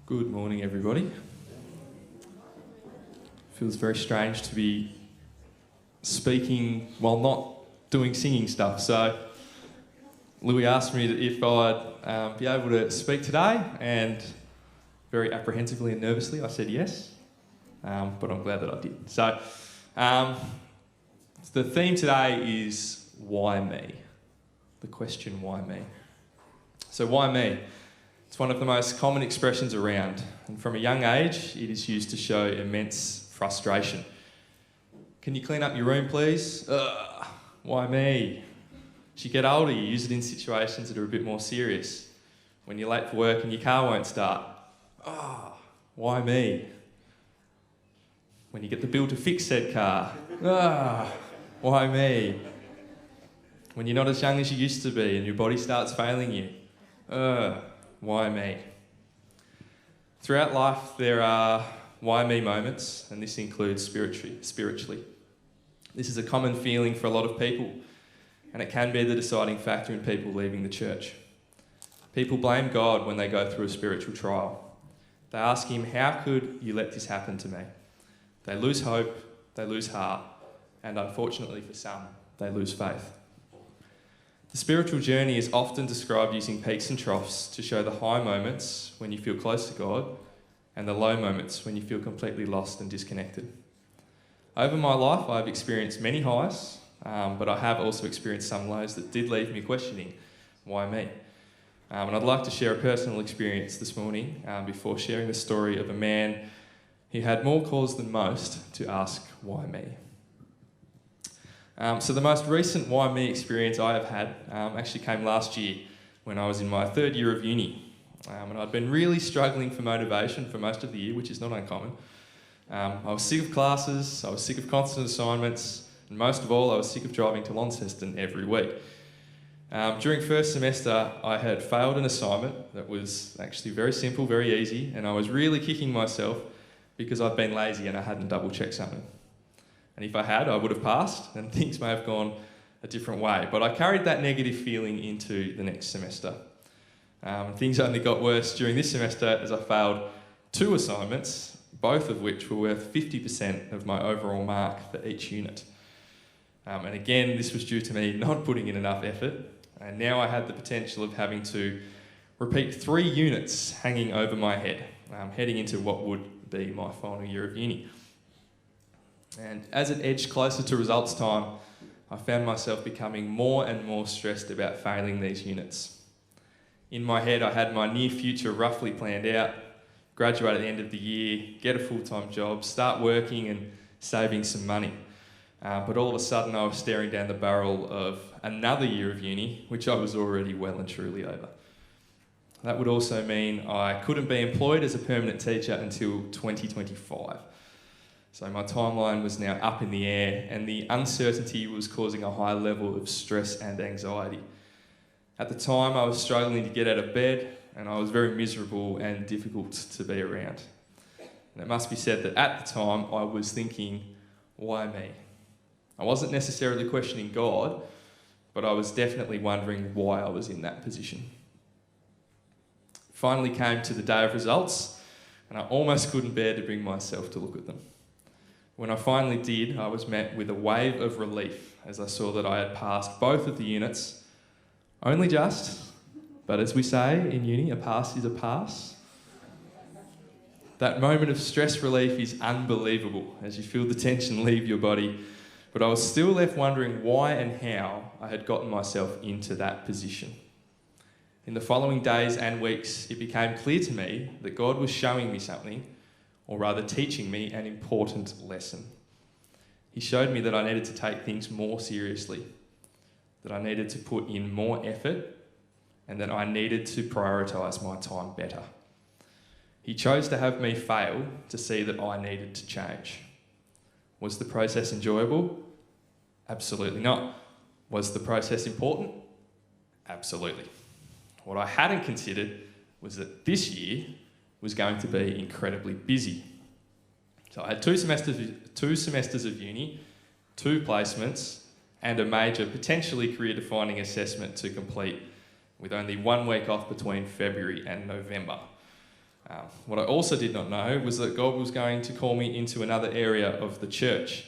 Good morning, everybody. Feels very strange to be speaking while not doing singing stuff. So Louis asked me if I'd be able to speak today, and very apprehensively and nervously I said yes, but I'm glad that I did. So the theme today is why me? The question, why me? So why me? It's one of the most common expressions around, and from a young age it is used to show immense frustration. Can you clean up your room, please? Why me? As you get older, you use it in situations that are a bit more serious. When you're late for work and your car won't start, why me? When you get the bill to fix said car, why me? When you're not as young as you used to be and your body starts failing you, why me? Throughout life there are why me moments, and this includes spiritually. This is a common feeling for a lot of people, and it can be the deciding factor in people leaving the church. People blame God when they go through a spiritual trial. They ask him, how could you let this happen to me? They lose hope, they lose heart, and unfortunately for some, they lose faith. The spiritual journey is often described using peaks and troughs to show the high moments when you feel close to God and the low moments when you feel completely lost and disconnected. Over my life, I've experienced many highs, but I have also experienced some lows that did leave me questioning, why me? And I'd like to share a personal experience this morning before sharing the story of a man who had more cause than most to ask, why me? So the most recent why me experience I have had actually came last year when I was in my third year of uni. And I'd been really struggling for motivation for most of the year, which is not uncommon. I was sick of classes, I was sick of constant assignments, and most of all I was sick of driving to Launceston every week. During first semester I had failed an assignment that was actually very simple, very easy, and I was really kicking myself because I'd been lazy and I hadn't double checked something. And if I had, I would have passed, and things may have gone a different way. But I carried that negative feeling into the next semester. Things only got worse during this semester as I failed 2 assignments, both of which were worth 50% of my overall mark for each unit. And again, this was due to me not putting in enough effort, and now I had the potential of having to repeat 3 units hanging over my head, heading into what would be my final year of uni. And as it edged closer to results time, I found myself becoming more and more stressed about failing these units. In my head, I had my near future roughly planned out: graduate at the end of the year, get a full-time job, start working and saving some money. But all of a sudden I was staring down the barrel of another year of uni, which I was already well and truly over. That would also mean I couldn't be employed as a permanent teacher until 2025. So my timeline was now up in the air, and the uncertainty was causing a high level of stress and anxiety. At the time, I was struggling to get out of bed, and I was very miserable and difficult to be around. And it must be said that at the time, I was thinking, why me? I wasn't necessarily questioning God, but I was definitely wondering why I was in that position. Finally came to the day of results, and I almost couldn't bear to bring myself to look at them. When I finally did, I was met with a wave of relief as I saw that I had passed both of the units. Only just, but as we say in uni, a pass is a pass. That moment of stress relief is unbelievable as you feel the tension leave your body, but I was still left wondering why and how I had gotten myself into that position. In the following days and weeks, it became clear to me that God was showing me something, or rather teaching me an important lesson. He showed me that I needed to take things more seriously, that I needed to put in more effort, and that I needed to prioritise my time better. He chose to have me fail to see that I needed to change. Was the process enjoyable? Absolutely not. Was the process important? Absolutely. What I hadn't considered was that this year was going to be incredibly busy. So I had 2 semesters of uni, 2 placements, and a major, potentially career-defining assessment to complete, with only 1 week off between February and November. What I also did not know was that God was going to call me into another area of the church.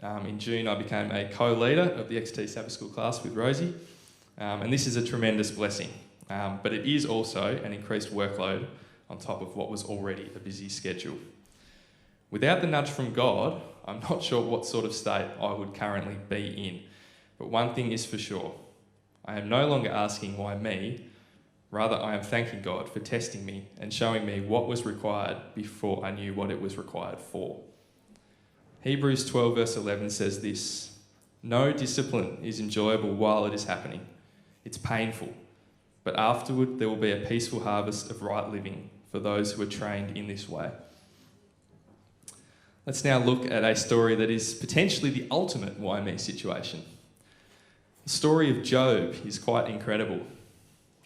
In June, I became a co-leader of the XT Sabbath School class with Rosny, and this is a tremendous blessing. But it is also an increased workload on top of what was already a busy schedule. Without the nudge from God, I'm not sure what sort of state I would currently be in. But one thing is for sure, I am no longer asking why me, rather I am thanking God for testing me and showing me what was required before I knew what it was required for. Hebrews 12 verse 11 says this: "No discipline is enjoyable while it is happening. It's painful, but afterward there will be a peaceful harvest of right living for those who are trained in this way." Let's now look at a story that is potentially the ultimate why me situation. The story of Job is quite incredible.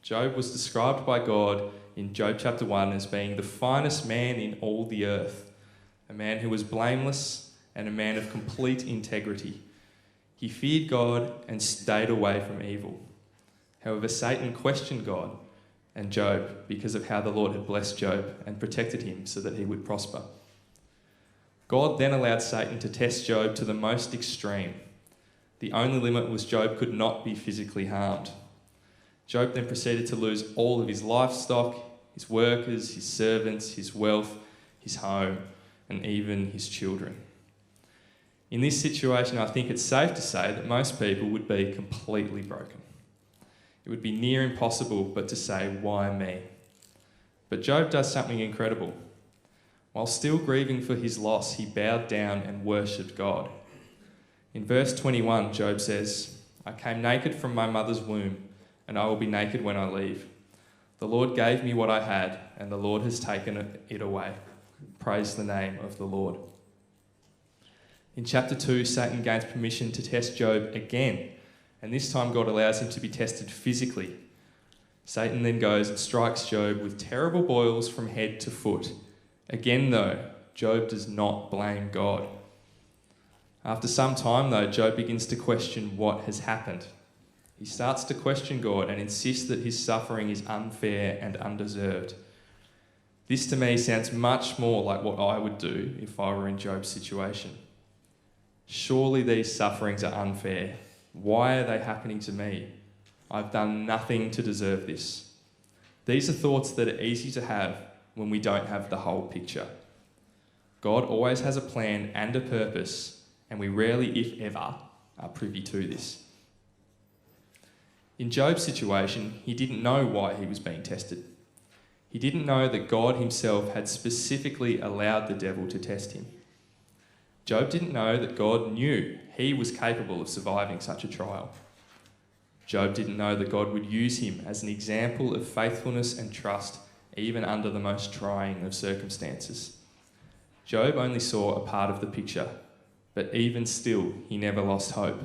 Job was described by God in Job chapter 1 as being the finest man in all the earth, a man who was blameless and a man of complete integrity. He feared God and stayed away from evil. However, Satan questioned God and Job because of how the Lord had blessed Job and protected him so that he would prosper. God then allowed Satan to test Job to the most extreme. The only limit was Job could not be physically harmed. Job then proceeded to lose all of his livestock, his workers, his servants, his wealth, his home, and even his children. In this situation, I think it's safe to say that most people would be completely broken. It would be near impossible but to say, why me? But Job does something incredible. While still grieving for his loss, he bowed down and worshipped God. In verse 21, Job says, "I came naked from my mother's womb, and I will be naked when I leave. The Lord gave me what I had, and the Lord has taken it away. Praise the name of the Lord." In chapter 2, Satan gains permission to test Job again, and this time God allows him to be tested physically. Satan then goes and strikes Job with terrible boils from head to foot. Again, though, Job does not blame God. After some time, though, Job begins to question what has happened. He starts to question God and insists that his suffering is unfair and undeserved. This to me sounds much more like what I would do if I were in Job's situation. Surely these sufferings are unfair. Why are they happening to me? I've done nothing to deserve this. These are thoughts that are easy to have when we don't have the whole picture. God always has a plan and a purpose, and we rarely, if ever, are privy to this. In Job's situation, he didn't know why he was being tested. He didn't know that God himself had specifically allowed the devil to test him. Job didn't know that God knew he was capable of surviving such a trial. Job didn't know that God would use him as an example of faithfulness and trust even under the most trying of circumstances. Job only saw a part of the picture, but even still, he never lost hope.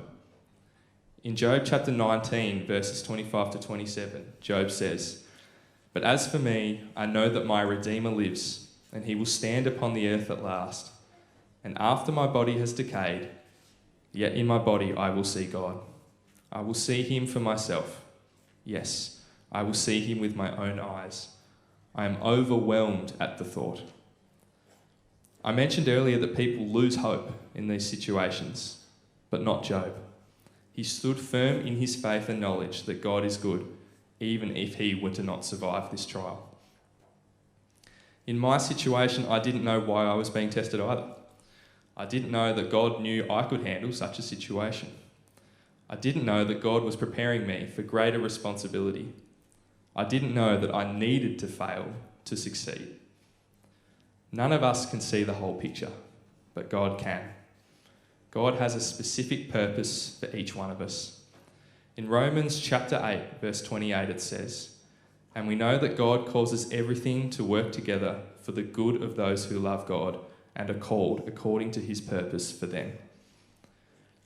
In Job chapter 19, verses 25 to 27, Job says, "But as for me, I know that my Redeemer lives, and he will stand upon the earth at last. And after my body has decayed, yet in my body I will see God. I will see him for myself. Yes, I will see him with my own eyes. I am overwhelmed at the thought." I mentioned earlier that people lose hope in these situations, but not Job. He stood firm in his faith and knowledge that God is good, even if he were to not survive this trial. In my situation, I didn't know why I was being tested either. I didn't know that God knew I could handle such a situation. I didn't know that God was preparing me for greater responsibility. I didn't know that I needed to fail to succeed. None of us can see the whole picture, but God can. God has a specific purpose for each one of us. In Romans chapter 8, verse 28, it says, "And we know that God causes everything to work together for the good of those who love God and are called according to his purpose for them."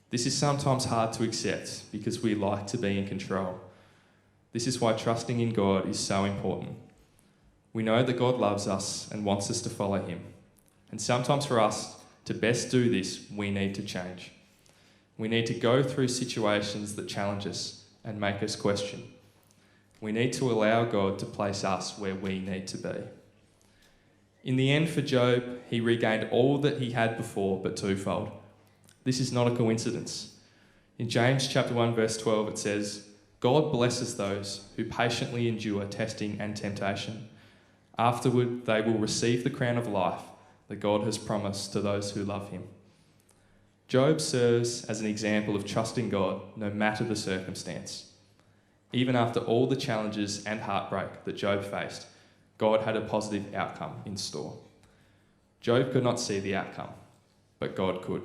This is sometimes hard to accept because we like to be in control. This is why trusting in God is so important. We know that God loves us and wants us to follow him. And sometimes for us to best do this, we need to change. We need to go through situations that challenge us and make us question. We need to allow God to place us where we need to be. In the end, for Job, he regained all that he had before, but twofold. This is not a coincidence. In James chapter 1, verse 12, it says, God blesses those who patiently endure testing and temptation. Afterward, they will receive the crown of life that God has promised to those who love him. Job serves as an example of trusting God no matter the circumstance. Even after all the challenges and heartbreak that Job faced, God had a positive outcome in store. Job could not see the outcome, but God could.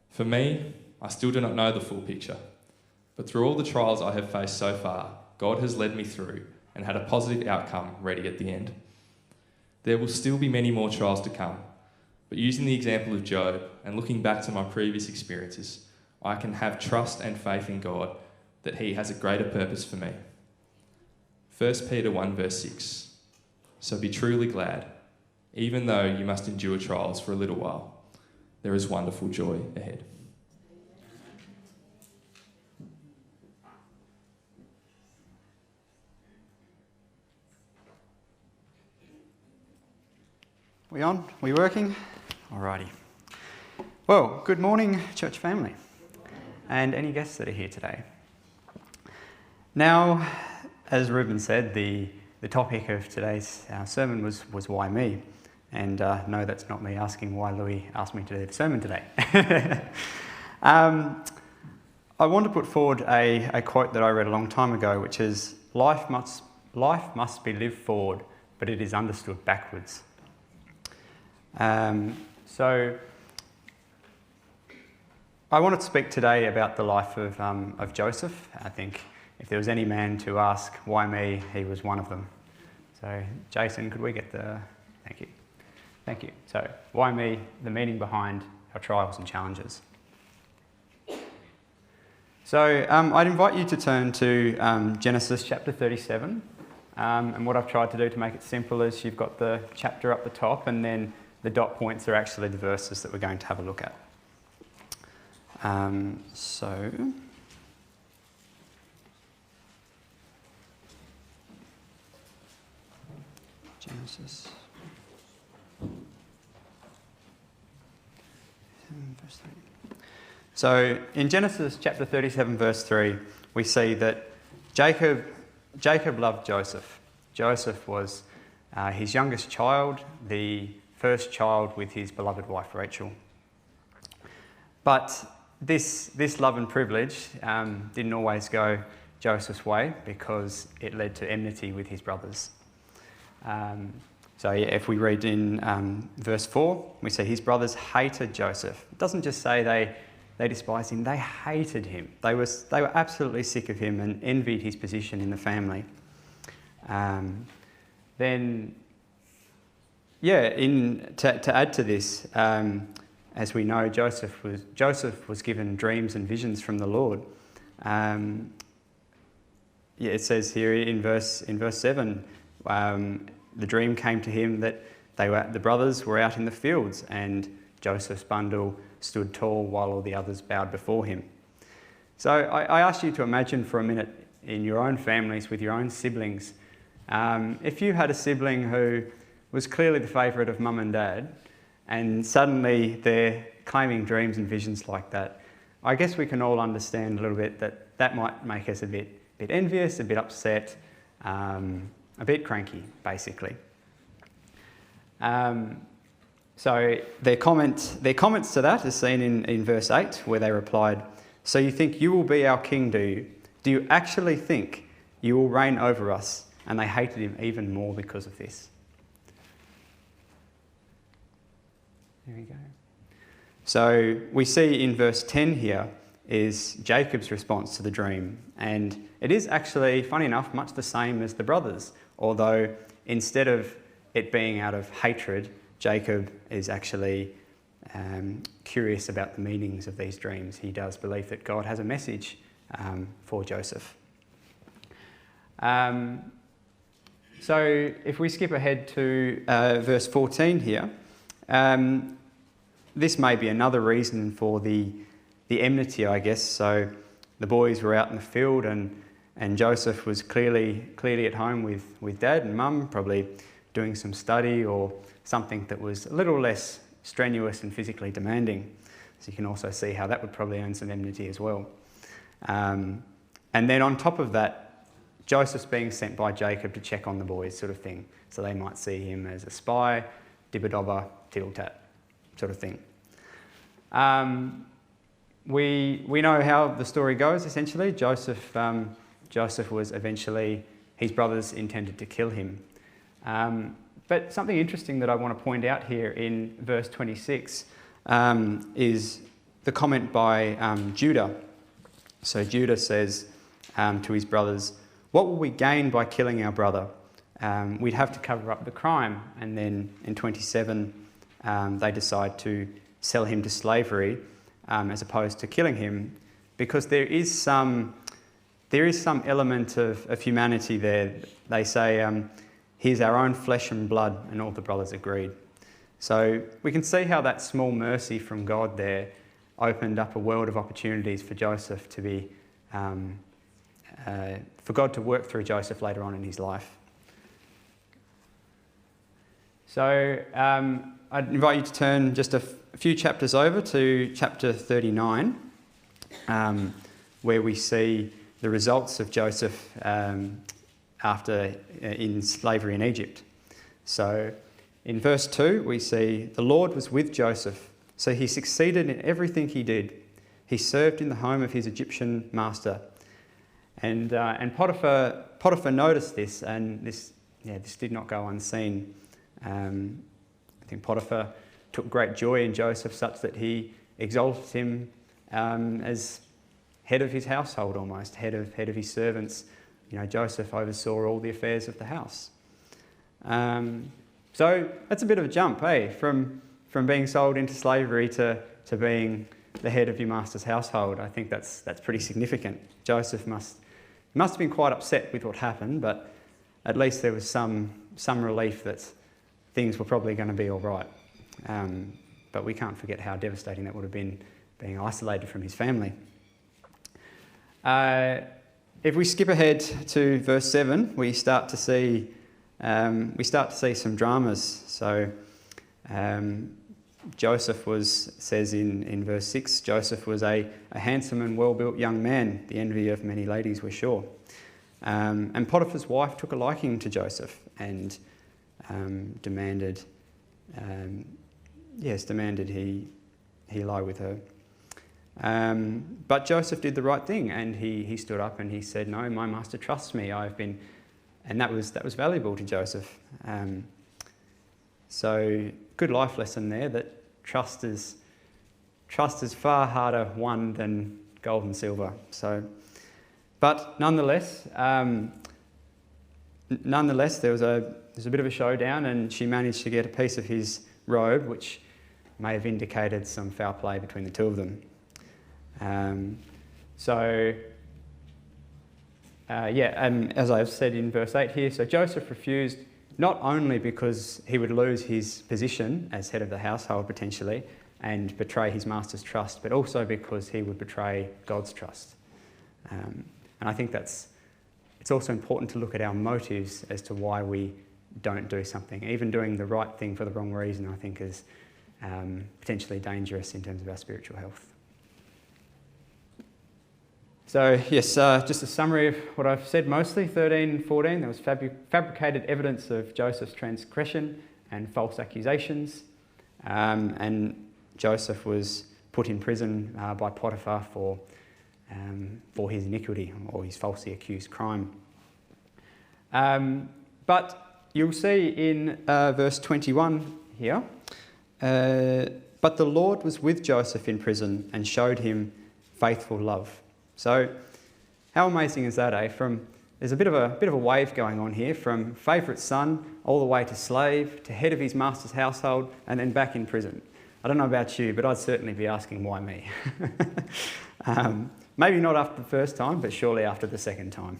For me, I still do not know the full picture, but through all the trials I have faced so far, God has led me through and had a positive outcome ready at the end. There will still be many more trials to come, but using the example of Job and looking back to my previous experiences, I can have trust and faith in God that he has a greater purpose for me. 1 Peter 1 verse 6. So be truly glad, even though you must endure trials for a little while. There is wonderful joy ahead. We on? We working? Alrighty. Well, good morning, church family, and any guests that are here today. Now, as Ruben said, the topic of today's sermon was why me? And no, that's not me asking why Louis asked me to do the sermon today. I want to put forward a quote that I read a long time ago, which is, life must be lived forward, but it is understood backwards. So I wanted to speak today about the life of Joseph. I think if there was any man to ask why me, he was one of them. So Jason, could we get the... Thank you. So why me? The meaning behind our trials and challenges. So I'd invite you to turn to Genesis chapter 37. And what I've tried to do to make it simple is you've got the chapter up the top, and then the dot points are actually the verses that we're going to have a look at. Genesis. Verse 3. So in Genesis chapter 37 verse 3, we see that Jacob loved Joseph. Joseph was his youngest child, the first child with his beloved wife Rachel. But this love and privilege didn't always go Joseph's way, because it led to enmity with his brothers. If we read in verse 4, we see his brothers hated Joseph. It doesn't just say they despised him, they hated him. They were absolutely sick of him and envied his position in the family. To add to this, as we know, Joseph was given dreams and visions from the Lord. It says here in verse 7, the dream came to him that the brothers were out in the fields, and Joseph's bundle stood tall while all the others bowed before him. So I ask you to imagine for a minute in your own families with your own siblings. If you had a sibling who was clearly the favourite of mum and dad, and suddenly they're claiming dreams and visions like that, I guess we can all understand a little bit that might make us a bit envious, a bit upset, a bit cranky, basically. So their comments to that is seen in verse 8, where they replied, "So you think you will be our king, do you? Do you actually think you will reign over us?" And they hated him even more because of this. There we go. So we see in verse 10 here is Jacob's response to the dream. And it is actually, funny enough, much the same as the brothers. Although instead of it being out of hatred, Jacob is actually curious about the meanings of these dreams. He does believe that God has a message for Joseph. So if we skip ahead to verse 14 here, this may be another reason for the enmity, I guess. So the boys were out in the field, and Joseph was clearly at home with dad and mum, probably doing some study or something that was a little less strenuous and physically demanding. So you can also see how that would probably earn some enmity as well. And then on top of that, Joseph's being sent by Jacob to check on the boys, sort of thing. So they might see him as a spy, dibber-dobber, tittle-tat sort of thing. We know how the story goes, essentially. Joseph was eventually, his brothers intended to kill him. But something interesting that I want to point out here in verse 26 is the comment by Judah. So Judah says to his brothers, "What will we gain by killing our brother? We'd have to cover up the crime." And then in 27, they decide to sell him to slavery as opposed to killing him, because there is some element of humanity there. They say, "Here's our own flesh and blood," and all the brothers agreed. So we can see how that small mercy from God there opened up a world of opportunities for Joseph to be, for God to work through Joseph later on in his life. So I'd invite you to turn just a few chapters over to chapter 39, where we see the results of Joseph after in slavery in Egypt. So in verse 2, we see, "The Lord was with Joseph, so he succeeded in everything he did. He served in the home of his Egyptian master." And Potiphar noticed this, and this did not go unseen. I think Potiphar took great joy in Joseph, such that he exalted him as head of his household, almost head of his servants. You know, Joseph oversaw all the affairs of the house. So that's a bit of a jump, from being sold into slavery to being the head of your master's household. I think that's pretty significant. Joseph must have been quite upset with what happened, but at least there was some relief that things were probably going to be all right. But we can't forget how devastating that would have been, being isolated from his family. If we skip ahead to verse 7, we start to see some dramas. So Joseph says in verse 6, Joseph was a handsome and well-built young man, the envy of many ladies, we're sure. And Potiphar's wife took a liking to Joseph and demanded he lie with her. But Joseph did the right thing, and he stood up and he said, "No, my master trusts me. And that was valuable to Joseph. So good life lesson there, that trust is far harder won than gold and silver. So, but nonetheless, there was a bit of a showdown, and she managed to get a piece of his robe, which may have indicated some foul play between the two of them. As I've said in verse 8 here, so Joseph refused, not only because he would lose his position as head of the household potentially and betray his master's trust, but also because he would betray God's trust. And I think it's also important to look at our motives as to why we don't do something. Even doing the right thing for the wrong reason, I think, is potentially dangerous in terms of our spiritual health. So yes, just a summary of what I've said mostly. 13 and 14, there was fabricated evidence of Joseph's transgression and false accusations. And Joseph was put in prison by Potiphar for his iniquity or his falsely accused crime. But you'll see in verse 21 here, "But the Lord was with Joseph in prison and showed him faithful love." So how amazing is that, there's a bit of a wave going on here, from favourite son all the way to slave, to head of his master's household, and then back in prison. I don't know about you, but I'd certainly be asking, why me? Maybe not after the first time, but surely after the second time.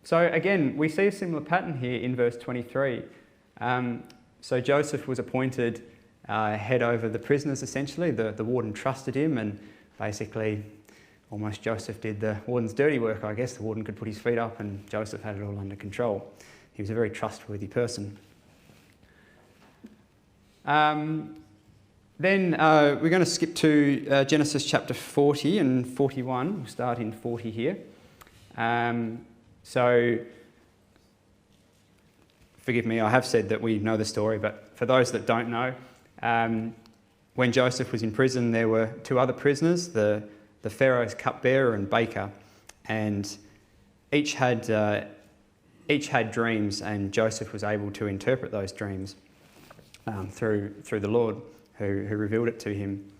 So again, we see a similar pattern here in verse 23. So Joseph was appointed head over the prisoners, essentially. The warden trusted him, and basically almost Joseph did the warden's dirty work, I guess. The warden could put his feet up and Joseph had it all under control. he was a very trustworthy person. Then we're going to skip to Genesis chapter 40 and 41. We'll start in 40 here. So, forgive me, I have said that we know the story, but for those that don't know, when Joseph was in prison, there were two other prisoners, the Pharaoh's cupbearer and baker, and each had dreams, and Joseph was able to interpret those dreams through the Lord, who revealed it to him.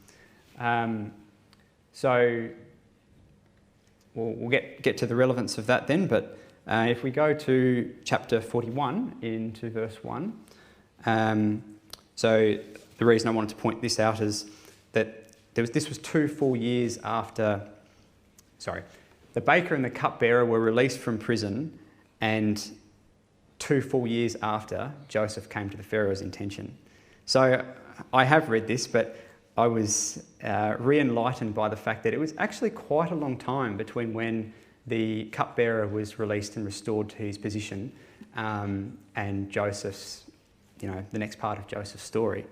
So we'll get to the relevance of that then, but if we go to chapter 41 into verse 1, so the reason I wanted to point this out is that this was 2 full years after, the baker and the cupbearer were released from prison, and 2 full years after Joseph came to the Pharaoh's intention. So I have read this, but I was re-enlightened by the fact that it was actually quite a long time between when the cupbearer was released and restored to his position and Joseph's, the next part of Joseph's story.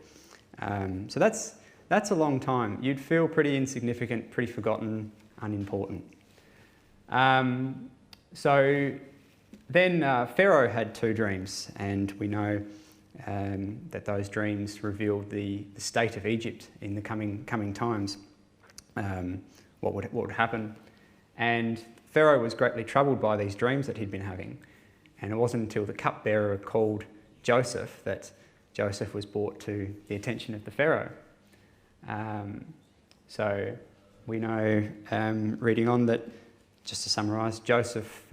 So that's a long time. You'd feel pretty insignificant, pretty forgotten, unimportant. So then Pharaoh had 2 dreams, and we know that those dreams revealed the state of Egypt in the coming times, what would happen. And Pharaoh was greatly troubled by these dreams that he'd been having, and it wasn't until the cupbearer called Joseph that Joseph was brought to the attention of the Pharaoh. So we know, reading on, that, just to summarise, Joseph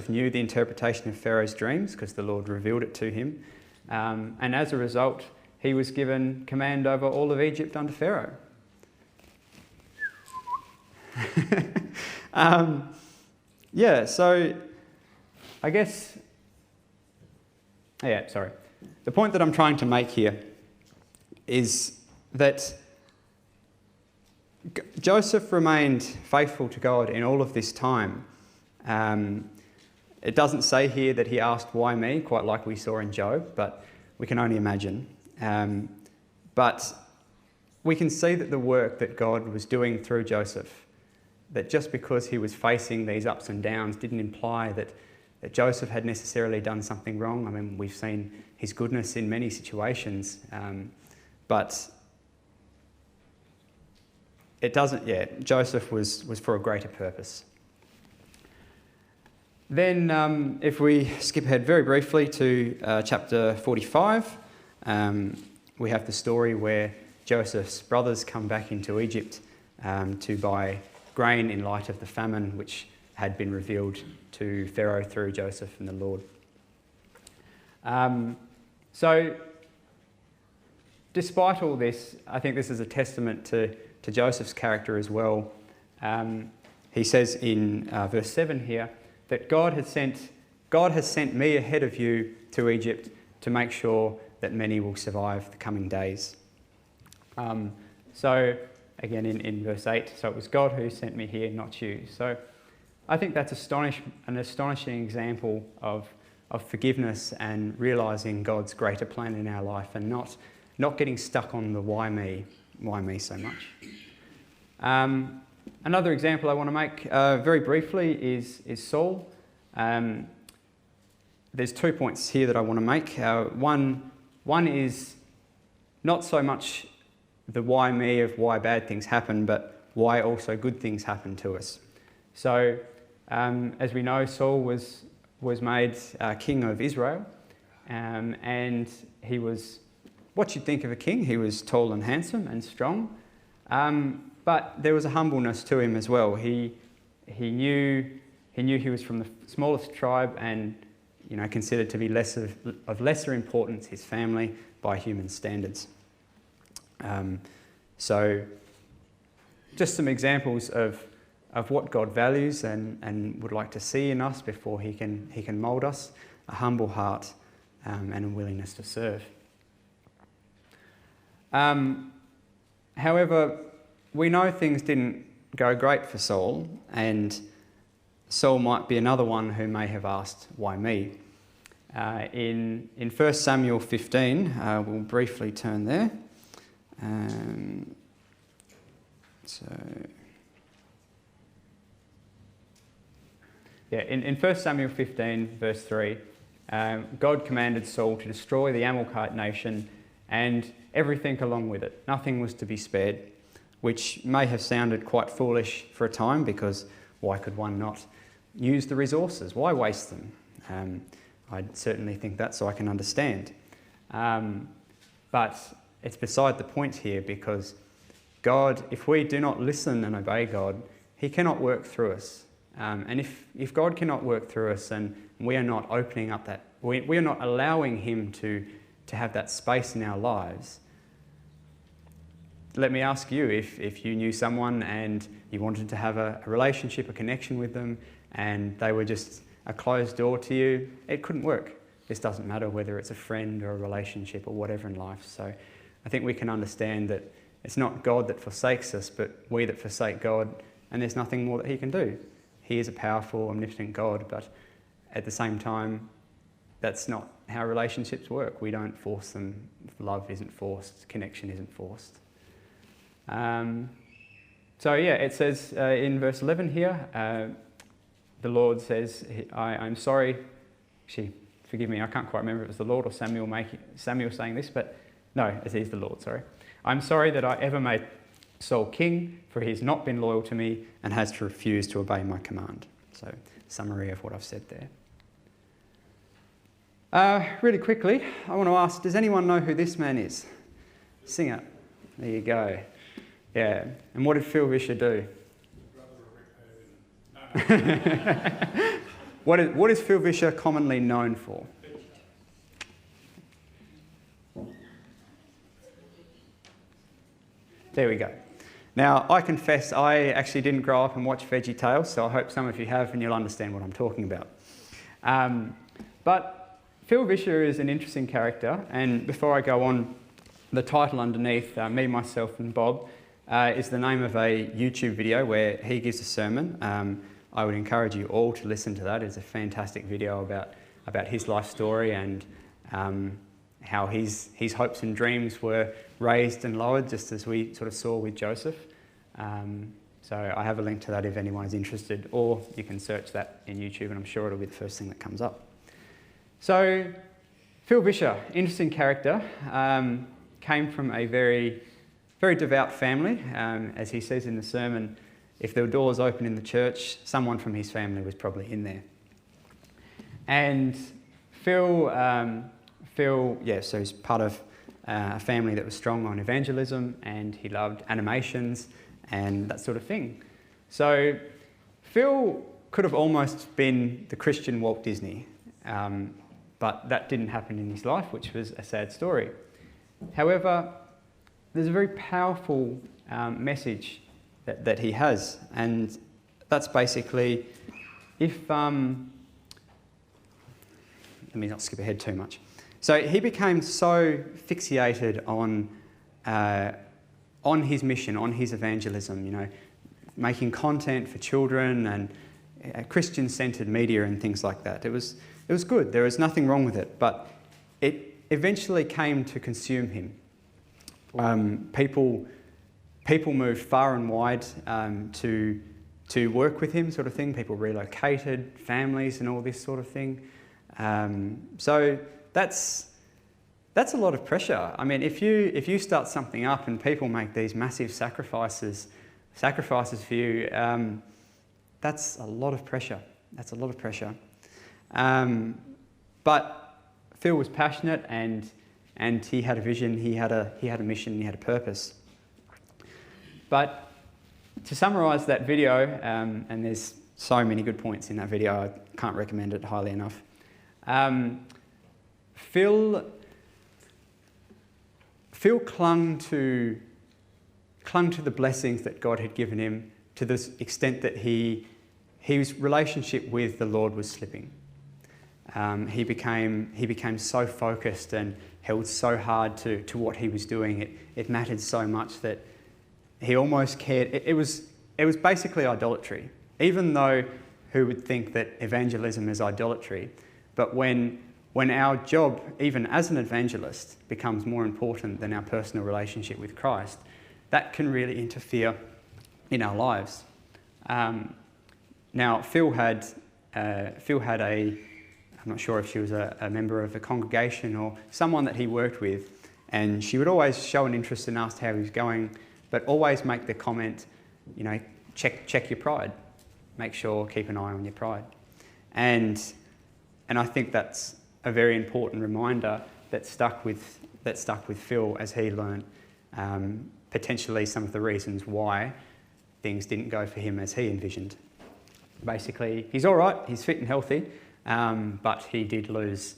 knew the interpretation of Pharaoh's dreams because the Lord revealed it to him. And as a result, he was given command over all of Egypt under Pharaoh. So I guess, the point that I'm trying to make here is that Joseph remained faithful to God in all of this time. It doesn't say here that he asked, "Why me?" quite like we saw in Job, but we can only imagine. But we can see that the work that God was doing through Joseph, that just because he was facing these ups and downs didn't imply that Joseph had necessarily done something wrong. I mean, we've seen his goodness in many situations, but it doesn't, Joseph was for a greater purpose. Then if we skip ahead very briefly to chapter 45, we have the story where Joseph's brothers come back into Egypt to buy grain in light of the famine which had been revealed to Pharaoh through Joseph and the Lord. So despite all this, I think this is a testament to Joseph's character as well. He says in verse 7 here that God has sent me ahead of you to Egypt to make sure that many will survive the coming days. So again in verse 8, so it was God who sent me here, not you. So I think that's an astonishing example of forgiveness and realising God's greater plan in our life, and not getting stuck on the why me so much. Another example I want to make very briefly is Saul. There's 2 points here that I want to make. One is not so much the why me of why bad things happen, but why also good things happen to us. So, as we know, Saul was made king of Israel, and he was what you'd think of a king. He was tall and handsome and strong, but there was a humbleness to him as well. He knew he was from the smallest tribe, and considered to be of lesser importance, his family, by human standards. So just some examples of what God values and would like to see in us before he can mould us: a humble heart and a willingness to serve. However, we know things didn't go great for Saul, and Saul might be another one who may have asked, why me? In 1 Samuel 15, we'll briefly turn there. In 1 Samuel 15, verse 3, God commanded Saul to destroy the Amalekite nation and everything along with it. Nothing was to be spared, which may have sounded quite foolish for a time, because why could one not use the resources? Why waste them? I certainly think that, so I can understand. But it's beside the point here, because God, if we do not listen and obey God, He cannot work through us. And if God cannot work through us and we are not opening up that, we are not allowing Him to have that space in our lives, let me ask you, if you knew someone and you wanted to have a relationship, a connection with them, and they were just a closed door to you, it couldn't work. This doesn't matter whether it's a friend or a relationship or whatever in life. So I think we can understand that it's not God that forsakes us, but we that forsake God, and there's nothing more that He can do. He is a powerful, omnipotent God, but at the same time, that's not how relationships work. We don't force them. Love isn't forced. Connection isn't forced. It says in verse 11 here, the Lord says, I'm sorry. Actually, forgive me, I can't quite remember if it was the Lord or Samuel saying this, but no, it is the Lord, sorry. I'm sorry that I ever made Saul king, for he has not been loyal to me and has refused to obey my command. So, summary of what I've said there. Really quickly, I want to ask, does anyone know who this man is? Singer. There you go. Yeah. And what did Phil Vischer do? What is Phil Vischer commonly known for? There we go. Now, I confess I actually didn't grow up and watch VeggieTales, so I hope some of you have and you'll understand what I'm talking about. But Phil Vischer is an interesting character, and before I go on, the title underneath, Me, Myself and Bob, is the name of a YouTube video where he gives a sermon. I would encourage you all to listen to that. It's a fantastic video about his life story and how his hopes and dreams were raised and lowered, just as we sort of saw with Joseph. So I have a link to that if anyone is interested, or you can search that in YouTube and I'm sure it'll be the first thing that comes up. So Phil Vischer, interesting character, came from a very, very devout family. As he says in the sermon, if there were doors open in the church, someone from his family was probably in there. And Phil, so he's part of a family that was strong on evangelism, and he loved animations and that sort of thing. So Phil could have almost been the Christian Walt Disney, but that didn't happen in his life, which was a sad story. However, there's a very powerful message that he has, and that's basically, let me not skip ahead too much. So he became so fixated on his mission, on his evangelism, making content for children and Christian-centered media and things like that. It was good. There was nothing wrong with it, but it eventually came to consume him. People moved far and wide to work with him, sort of thing. People relocated, families, and all this sort of thing. So that's a lot of pressure. I mean, if you start something up and people make these massive sacrifices for you, that's a lot of pressure. That's a lot of pressure. But Phil was passionate and he had a vision. He had a mission. He had a purpose. But to summarise that video, and there's so many good points in that video, I can't recommend it highly enough. Phil clung to the blessings that God had given him to the extent that his relationship with the Lord was slipping. He became so focused and held so hard to what he was doing. It mattered so much that he almost cared. It was basically idolatry. Even though who would think that evangelism is idolatry. But when our job, even as an evangelist, becomes more important than our personal relationship with Christ, that can really interfere in our lives. Now, Phil had I'm not sure if she was a member of a congregation or someone that he worked with, and she would always show an interest and ask how he was going, but always make the comment, check your pride. Make sure, keep an eye on your pride. And I think that's a very important reminder that stuck with Phil as he learned potentially some of the reasons why things didn't go for him as he envisioned. Basically, he's all right, he's fit and healthy, but he did lose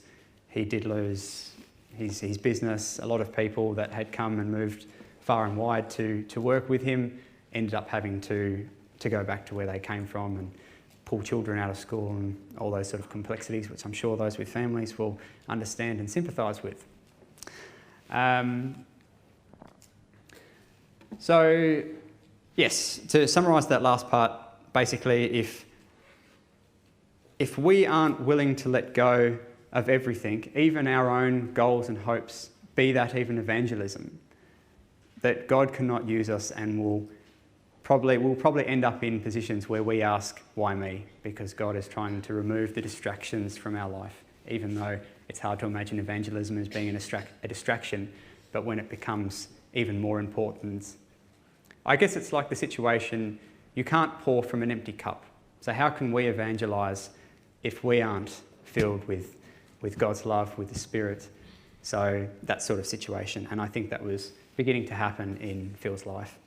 his business. A lot of people that had come and moved far and wide to work with him ended up having to go back to where they came from and pull children out of school and all those sort of complexities, which I'm sure those with families will understand and sympathise with. So, yes, to summarise that last part, basically, if we aren't willing to let go of everything, even our own goals and hopes, be that even evangelism, that God cannot use us, and we'll probably end up in positions where we ask, why me? Because God is trying to remove the distractions from our life, even though it's hard to imagine evangelism as being a distraction, but when it becomes even more important, I guess it's like the situation, you can't pour from an empty cup. So how can we evangelise if we aren't filled with God's love, with the Spirit? So that sort of situation, and I think that was beginning to happen in Phil's life.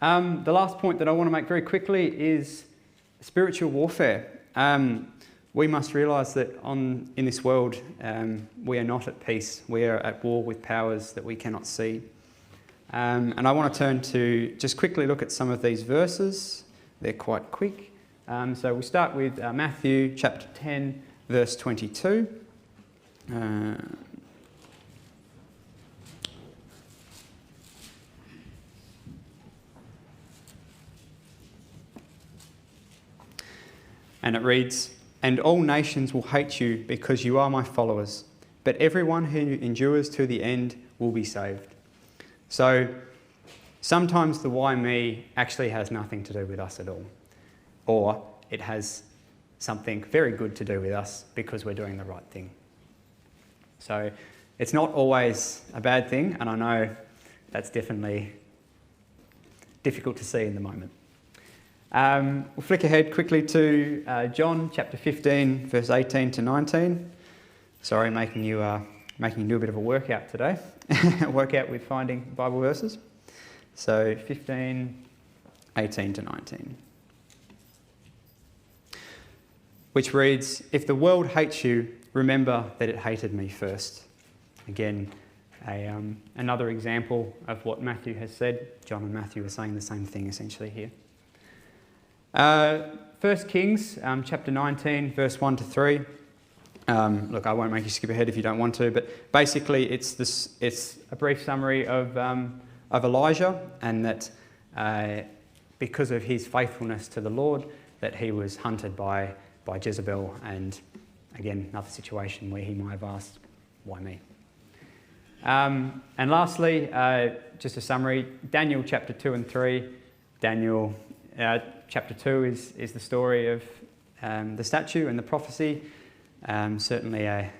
The last point that I want to make very quickly is spiritual warfare. We must realise that in this world we are not at peace. We are at war with powers that we cannot see. And I want to turn to just quickly look at some of these verses. They're quite quick. So we'll start with Matthew chapter 10, verse 22. And it reads, "And all nations will hate you because you are my followers, but everyone who endures to the end will be saved." So sometimes the why me actually has nothing to do with us at all. Or it has something very good to do with us because we're doing the right thing. So it's not always a bad thing, and I know that's definitely difficult to see in the moment. We'll flick ahead quickly to John chapter 15, verse 18 to 19. Sorry, making you do a bit of a workout today. Workout with finding Bible verses. So 15, 18 to 19. Which reads, "If the world hates you, remember that it hated me first." Again, another example of what Matthew has said. John and Matthew are saying the same thing essentially here. 1 Kings chapter 19, verse 1 to 3. Look, I won't make you skip ahead if you don't want to, but basically it's a brief summary of Elijah, and that because of his faithfulness to the Lord, that he was hunted by Jezebel, and again, another situation where he might have asked, why me? And lastly, just a summary, Daniel chapter 2 and 3. Daniel chapter 2 is the story of the statue and the prophecy. Certainly a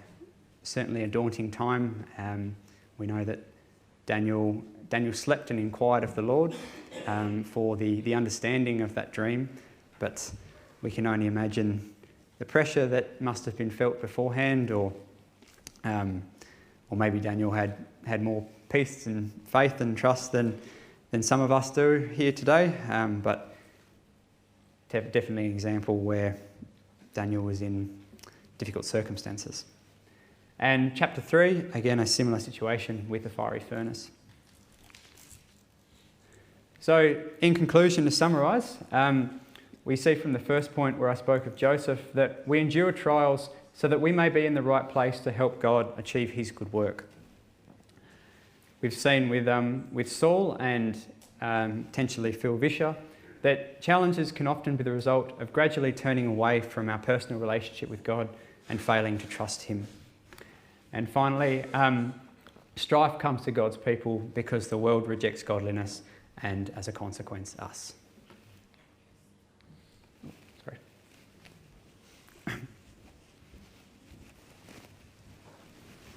daunting time. We know that Daniel slept and inquired of the Lord for the understanding of that dream, but we can only imagine the pressure that must have been felt beforehand, or maybe Daniel had more peace and faith and trust than some of us do here today, but definitely an example where Daniel was in difficult circumstances. And chapter 3, again, a similar situation with the fiery furnace. So, in conclusion, to summarise, we see from the first point where I spoke of Joseph that we endure trials so that we may be in the right place to help God achieve his good work. We've seen with Saul and potentially Phil Vischer that challenges can often be the result of gradually turning away from our personal relationship with God and failing to trust Him. And finally, strife comes to God's people because the world rejects godliness and, as a consequence, us.